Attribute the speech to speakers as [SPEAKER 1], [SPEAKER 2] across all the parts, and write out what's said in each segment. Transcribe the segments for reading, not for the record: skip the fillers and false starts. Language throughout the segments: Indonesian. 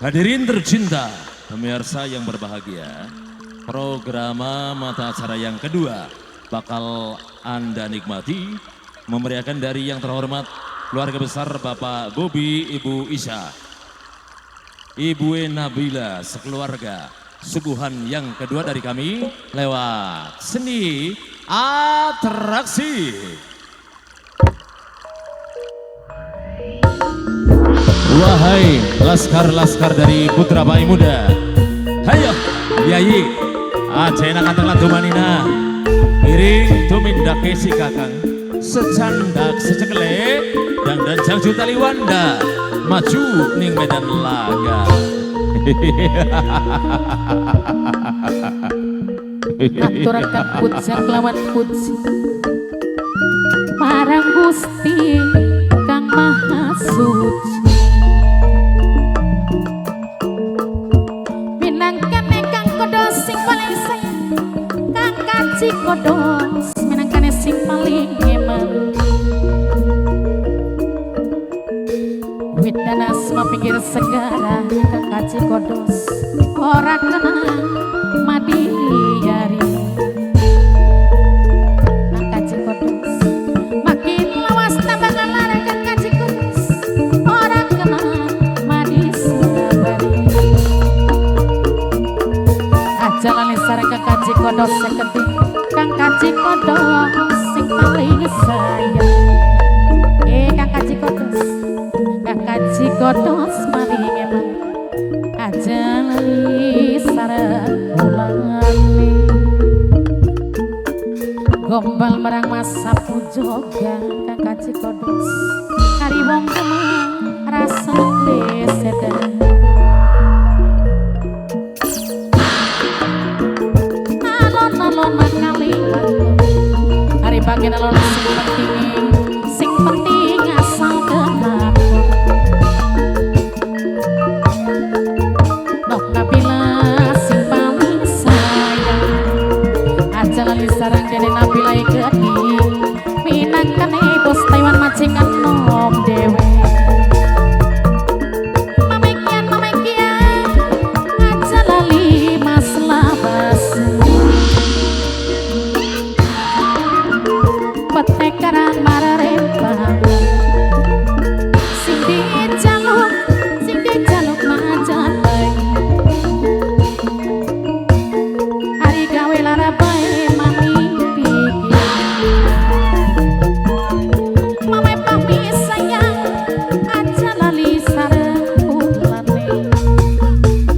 [SPEAKER 1] Hadirin tercinta, pemirsa yang berbahagia, program mata acara yang kedua bakal Anda nikmati memeriahkan dari yang terhormat keluarga besar Bapak Bobi, Ibu Isha, Ibu Nabila sekeluarga. Suguhan yang kedua dari kami lewat seni atraksi. Wahai laskar-laskar dari putra bayi muda, hayo yayi acena katakanlah tumanina piring tumindak si kakang secandak secekele dan jang juta liwanda maju ning medan laga.
[SPEAKER 2] Aturakan putsang lawan putsi marang Gusti Kang Maha Suci. Minangkane Kang Kodos sing paling sayang, Kang Kaci Kodos minangkane sing paling eman. Widana asma pinggir segara Kang Kaci Kodos ora kenal madiyari. Kang Kaci Kodos makin lawas tambah lara. Kang Kaci Kodos ora kenal madi sabari. Aja lali sareng Kang Kaci Kodos seketing, Kang Kaci Kodos sing paling sayang. Kang Kaci Kodos, Kang Kaci Kodos paling emang. Aja lali sareng ulangane gombal marang masa pujoga. Kang Kaci Kodos kari wong kemang rasane sedan. Alon-alon kaliwat hari bagian alon sing penting asal kenal. Nok Nabila sing paling sayang, aja lali sarang dene Nabila gede minangkane bos Taiwan majikan nom dewe. Mamekian aja lali mas labas petekaran mararempang sing dijaluk majan hari gawe lara bae mami pikir. Mame papi sayang aja lali sareng ulane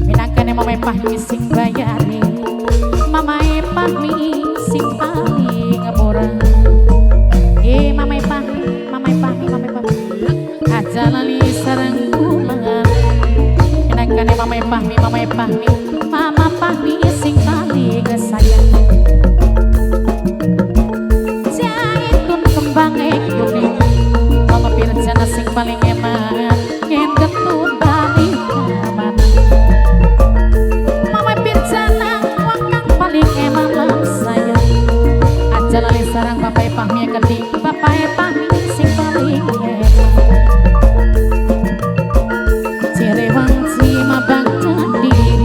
[SPEAKER 2] minangkane mame papi sing bayari, mamae papi sing paling ngeborang. Mame papi aja lali sareng ulangan minangkane mame papi mama papi sing paling sayang. Jaitun kembang kuning mama pirjana sing paling eman yen ketundani aman. Mama pirjana wong kang paling eman lan sayang. Aja lali sareng bapak pahmi keting bapak pahmi sing paling eman. Cirewang Cimabang diri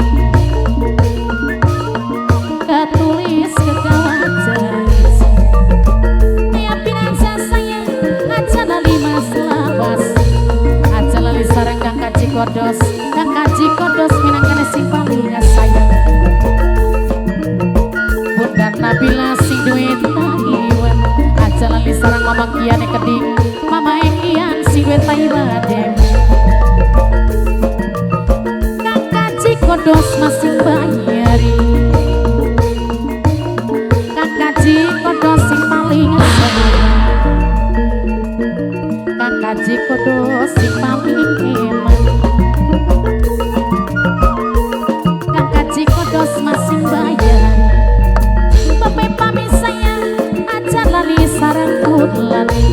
[SPEAKER 2] ketulis kekawajan nyiapin aja sayang. Aja lali mas labas, aja lali sareng Kang Kaci Kodos. Kang Kaci Kodos minangkane sing paling sayang. Bunda Nabila sing duwe Taiwan, aja lali sareng mama kiane keding, mama kian sing duwe Taiwan dewe. Kang Kaci Kodos masing bayari, Kang Kaci Kodos sing paling sayang. Kang Kaci Kodos sing paling eman. Kang Kaci Kodos masing bayari, bapak pami sayang aja lali sareng ulane.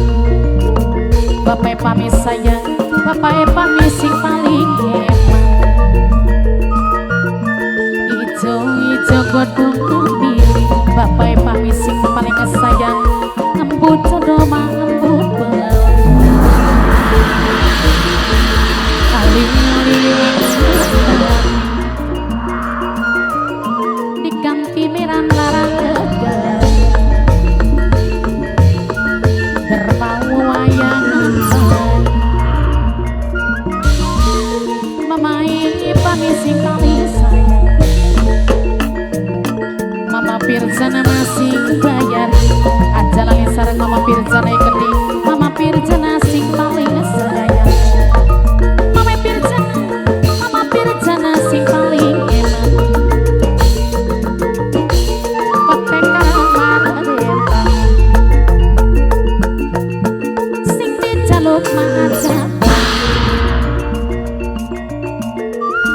[SPEAKER 2] Bapak pami sayang, bapak pami sing paling eman. Ijo godhong pilih, bapak pami sing paling sayang. Ngembut jodoh ngembut bel. Aling sareng Mama Pirjana Gede, Mama Pirjana sing paling sayang. Mama Pirjana sing paling enak. Kotek kamar rentang, sing dijaluk mahajat.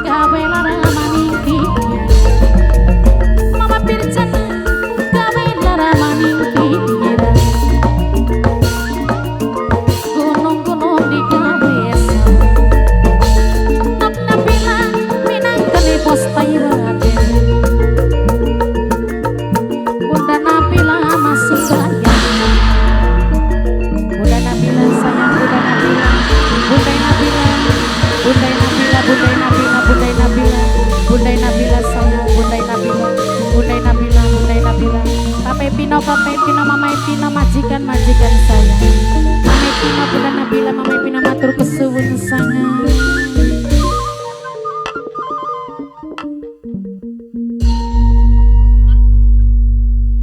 [SPEAKER 2] Gawe lara maning pikir, Mama Pirjana gawe lara maning pikir. Gunung-gunung digawe esa, Nok Nabila minangkene pos Taiwate. Bunda Nabila masuk gaya, Bunda Nabila sayang, Bunda Nabila, Bunda Nabila, Bunda Nabila, Bunda Nabila, Bunda Nabila, Bunda Nabila sayang, Bunda Nabila, Bunda Nabila, Bunda Nabila. Pape Pino, Mama Pino, majikan sayang. Mama Pino, Bunda Nabila, Mama Pino matur kesuwun sangat.